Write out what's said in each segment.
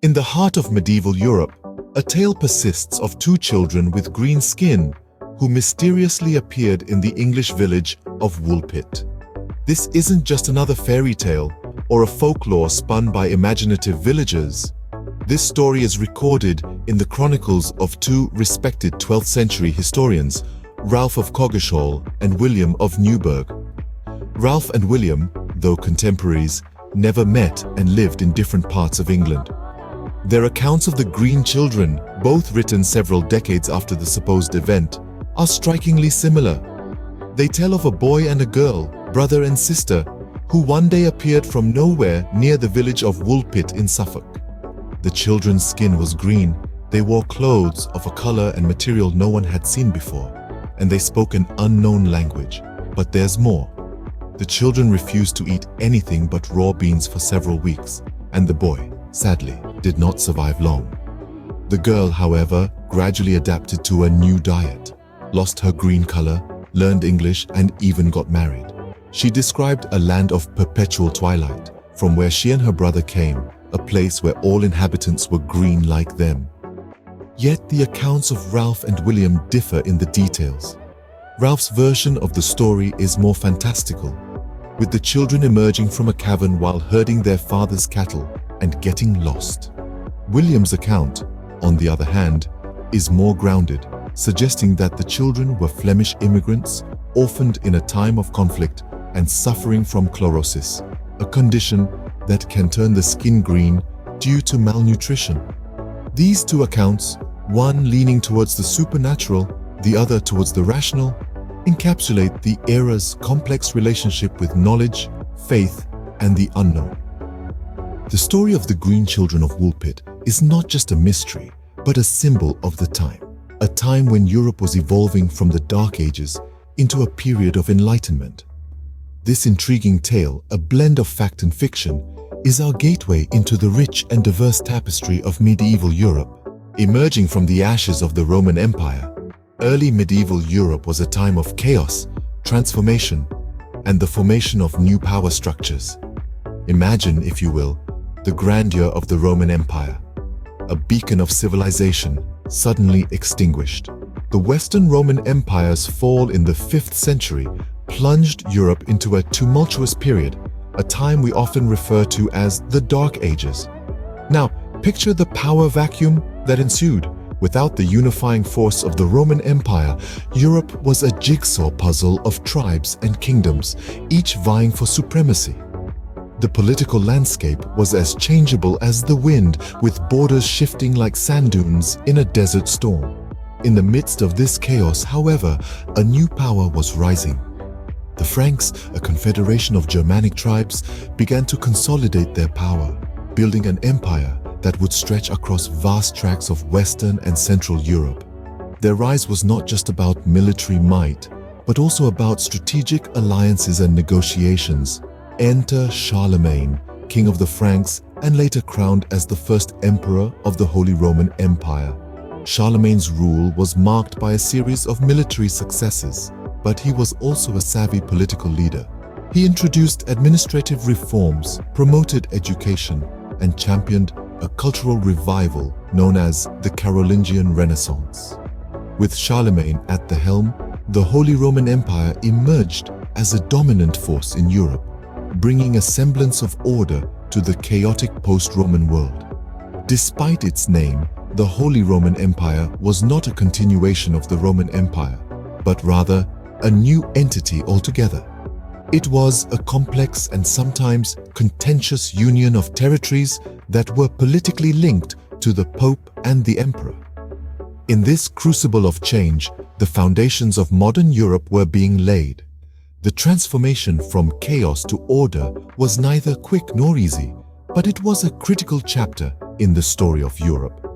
In the heart of medieval Europe, a tale persists of two children with green skin who mysteriously appeared in the English village of Woolpit. This isn't just another fairy tale or a folklore spun by imaginative villagers. This story is recorded in the chronicles of two respected 12th century historians, Ralph of Coggeshall and William of Newburgh. Ralph and William, though contemporaries, never met and lived in different parts of England. Their accounts of the Green Children, both written several decades after the supposed event, are strikingly similar. They tell of a boy and a girl, brother and sister, who one day appeared from nowhere near the village of Woolpit in Suffolk. The children's skin was green, they wore clothes of a color and material no one had seen before, and they spoke an unknown language. But there's more. The children refused to eat anything but raw beans for several weeks, and the boy, sadly, did not survive long. The girl, however, gradually adapted to a new diet, lost her green color, learned English, and even got married. She described a land of perpetual twilight, from where she and her brother came, a place where all inhabitants were green like them. Yet the accounts of Ralph and William differ in the details. Ralph's version of the story is more fantastical, with the children emerging from a cavern while herding their father's cattle and getting lost. William's account, on the other hand, is more grounded, suggesting that the children were Flemish immigrants, orphaned in a time of conflict and suffering from chlorosis, a condition that can turn the skin green due to malnutrition. These two accounts, one leaning towards the supernatural, the other towards the rational, encapsulate the era's complex relationship with knowledge, faith, and the unknown. The story of the Green Children of Woolpit is not just a mystery, but a symbol of the time, a time when Europe was evolving from the Dark Ages into a period of enlightenment. This intriguing tale, a blend of fact and fiction, is our gateway into the rich and diverse tapestry of medieval Europe. Emerging from the ashes of the Roman Empire, early medieval Europe was a time of chaos, transformation, and the formation of new power structures. Imagine, if you will, the grandeur of the Roman Empire, a beacon of civilization suddenly extinguished. The Western Roman Empire's fall in the 5th century plunged Europe into a tumultuous period, a time we often refer to as the Dark Ages. Now, picture the power vacuum that ensued. Without the unifying force of the Roman Empire, Europe was a jigsaw puzzle of tribes and kingdoms, each vying for supremacy. The political landscape was as changeable as the wind, with borders shifting like sand dunes in a desert storm. In the midst of this chaos, however, a new power was rising. The Franks, a confederation of Germanic tribes, began to consolidate their power, building an empire that would stretch across vast tracts of Western and Central Europe. Their rise was not just about military might, but also about strategic alliances and negotiations. Enter Charlemagne, king of the Franks and later crowned as the first emperor of the Holy Roman Empire. Charlemagne's rule was marked by a series of military successes, but he was also a savvy political leader. He introduced administrative reforms, promoted education, and championed a cultural revival known as the Carolingian Renaissance. With Charlemagne at the helm, the Holy Roman Empire emerged as a dominant force in Europe, bringing a semblance of order to the chaotic post-Roman world. Despite its name, the Holy Roman Empire was not a continuation of the Roman Empire, but rather a new entity altogether. It was a complex and sometimes contentious union of territories that were politically linked to the Pope and the Emperor. In this crucible of change, the foundations of modern Europe were being laid. The transformation from chaos to order was neither quick nor easy, but it was a critical chapter in the story of Europe.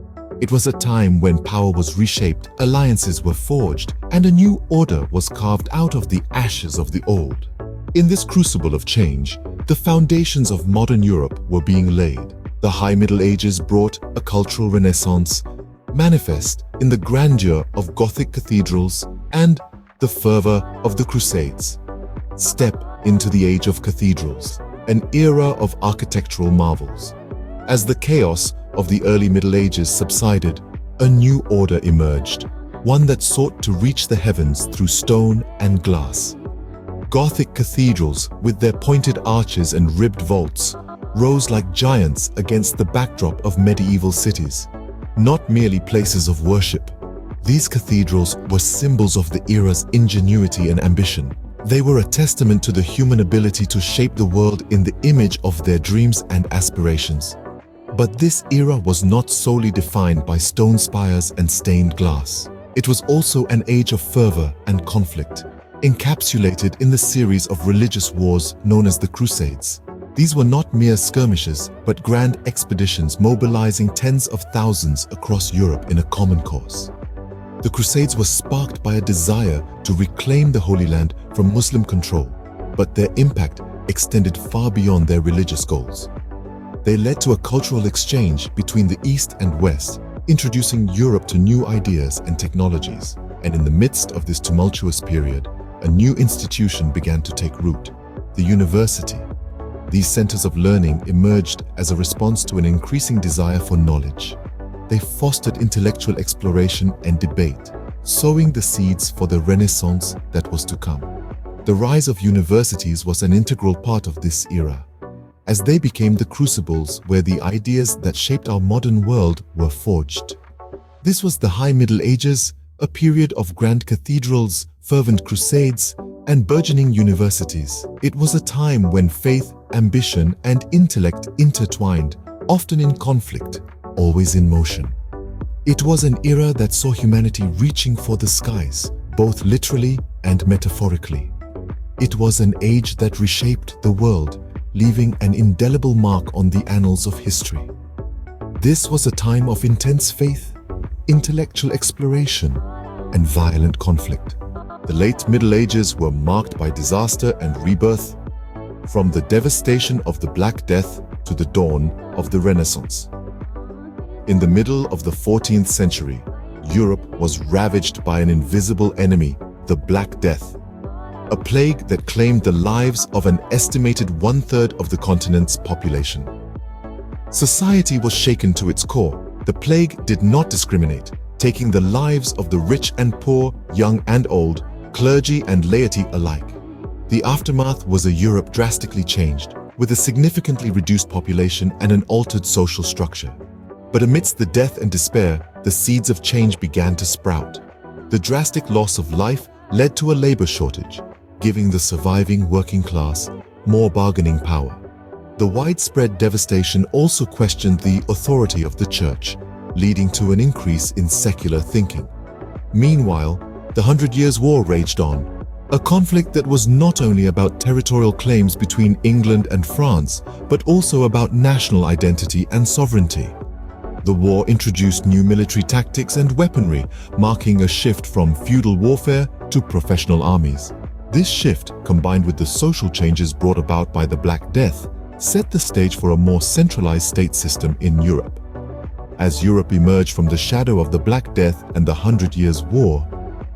It was a time when power was reshaped, alliances were forged, and a new order was carved out of the ashes of the old. In this crucible of change, the foundations of modern Europe were being laid. The High Middle Ages brought a cultural renaissance, manifest in the grandeur of Gothic cathedrals and the fervor of the Crusades. Step into the age of cathedrals, an era of architectural marvels. As the chaos of the early Middle Ages subsided, a new order emerged, one that sought to reach the heavens through stone and glass. Gothic cathedrals, with their pointed arches and ribbed vaults, rose like giants against the backdrop of medieval cities. Not merely places of worship, these cathedrals were symbols of the era's ingenuity and ambition. They were a testament to the human ability to shape the world in the image of their dreams and aspirations. But this era was not solely defined by stone spires and stained glass. It was also an age of fervor and conflict, encapsulated in the series of religious wars known as the Crusades. These were not mere skirmishes, but grand expeditions mobilizing tens of thousands across Europe in a common cause. The Crusades were sparked by a desire to reclaim the Holy Land from Muslim control, but their impact extended far beyond their religious goals. They led to a cultural exchange between the East and West, introducing Europe to new ideas and technologies. And in the midst of this tumultuous period, a new institution began to take root: the university. These centers of learning emerged as a response to an increasing desire for knowledge. They fostered intellectual exploration and debate, sowing the seeds for the Renaissance that was to come. The rise of universities was an integral part of this era, as they became the crucibles where the ideas that shaped our modern world were forged. This was the High Middle Ages, a period of grand cathedrals, fervent crusades, and burgeoning universities. It was a time when faith, ambition, and intellect intertwined, often in conflict, always in motion. It was an era that saw humanity reaching for the skies, both literally and metaphorically. It was an age that reshaped the world, leaving an indelible mark on the annals of history. This was a time of intense faith, intellectual exploration, and violent conflict. The late Middle Ages were marked by disaster and rebirth, from the devastation of the Black Death to the dawn of the Renaissance. In the middle of the 14th century, Europe was ravaged by an invisible enemy, the Black Death, a plague that claimed the lives of an estimated one-third of the continent's population. Society was shaken to its core. The plague did not discriminate, taking the lives of the rich and poor, young and old, clergy and laity alike. The aftermath was a Europe drastically changed, with a significantly reduced population and an altered social structure. But amidst the death and despair, the seeds of change began to sprout. The drastic loss of life led to a labor shortage, giving the surviving working class more bargaining power. The widespread devastation also questioned the authority of the church, leading to an increase in secular thinking. Meanwhile, the 100 Years' War raged on, a conflict that was not only about territorial claims between England and France, but also about national identity and sovereignty. The war introduced new military tactics and weaponry, marking a shift from feudal warfare to professional armies. This shift, combined with the social changes brought about by the Black Death, set the stage for a more centralized state system in Europe. As Europe emerged from the shadow of the Black Death and the 100 Years' War,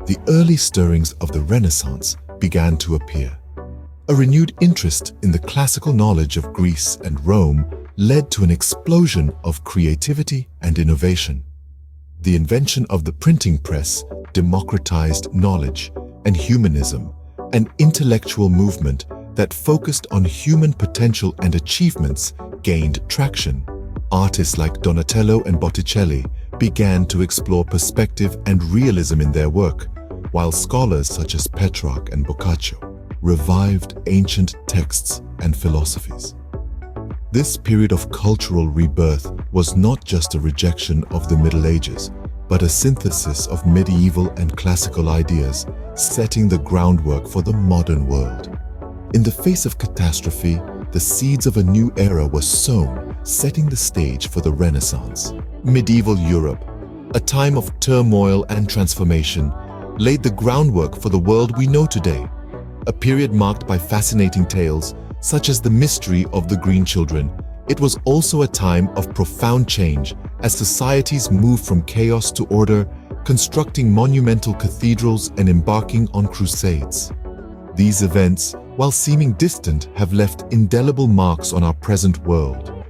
the early stirrings of the Renaissance began to appear. A renewed interest in the classical knowledge of Greece and Rome led to an explosion of creativity and innovation. The invention of the printing press democratized knowledge and humanism, an intellectual movement that focused on human potential and achievements gained traction. Artists like Donatello and Botticelli began to explore perspective and realism in their work, while scholars such as Petrarch and Boccaccio revived ancient texts and philosophies. This period of cultural rebirth was not just a rejection of the Middle Ages, but a synthesis of medieval and classical ideas, setting the groundwork for the modern world. In the face of catastrophe, the seeds of a new era were sown, setting the stage for the Renaissance. Medieval Europe, a time of turmoil and transformation, laid the groundwork for the world we know today, a period marked by fascinating tales such as the mystery of the Green Children. It was also a time of profound change as societies moved from chaos to order, constructing monumental cathedrals and embarking on crusades. These events, while seeming distant, have left indelible marks on our present world.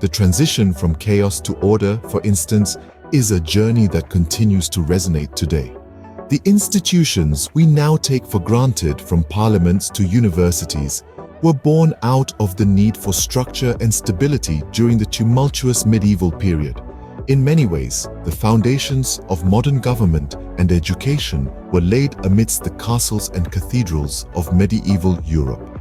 The transition from chaos to order, for instance, is a journey that continues to resonate today. The institutions we now take for granted, from parliaments to universities, were born out of the need for structure and stability during the tumultuous medieval period. In many ways, the foundations of modern government and education were laid amidst the castles and cathedrals of medieval Europe.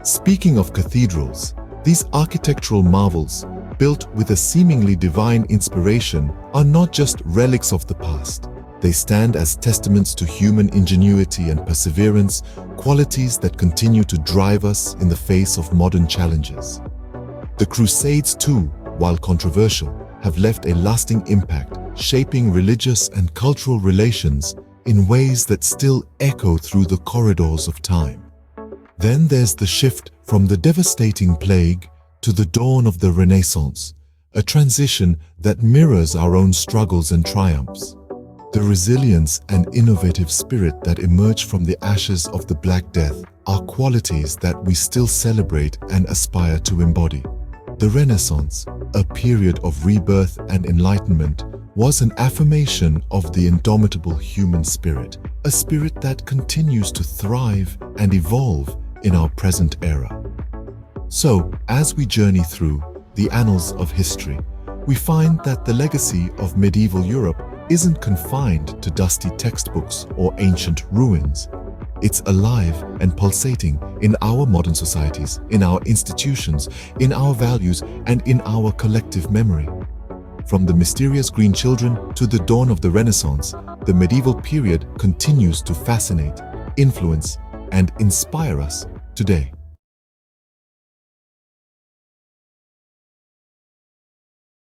Speaking of cathedrals, these architectural marvels, built with a seemingly divine inspiration, are not just relics of the past. They stand as testaments to human ingenuity and perseverance, qualities that continue to drive us in the face of modern challenges. The Crusades, too, while controversial, have left a lasting impact, shaping religious and cultural relations in ways that still echo through the corridors of time. Then there's the shift from the devastating plague to the dawn of the Renaissance, a transition that mirrors our own struggles and triumphs. The resilience and innovative spirit that emerged from the ashes of the Black Death are qualities that we still celebrate and aspire to embody. The Renaissance, a period of rebirth and enlightenment, was an affirmation of the indomitable human spirit, a spirit that continues to thrive and evolve in our present era. So, as we journey through the annals of history, we find that the legacy of medieval Europe isn't confined to dusty textbooks or ancient ruins. It's alive and pulsating in our modern societies, in our institutions, in our values, and in our collective memory. From the mysterious green children to the dawn of the Renaissance, the medieval period continues to fascinate, influence, and inspire us today.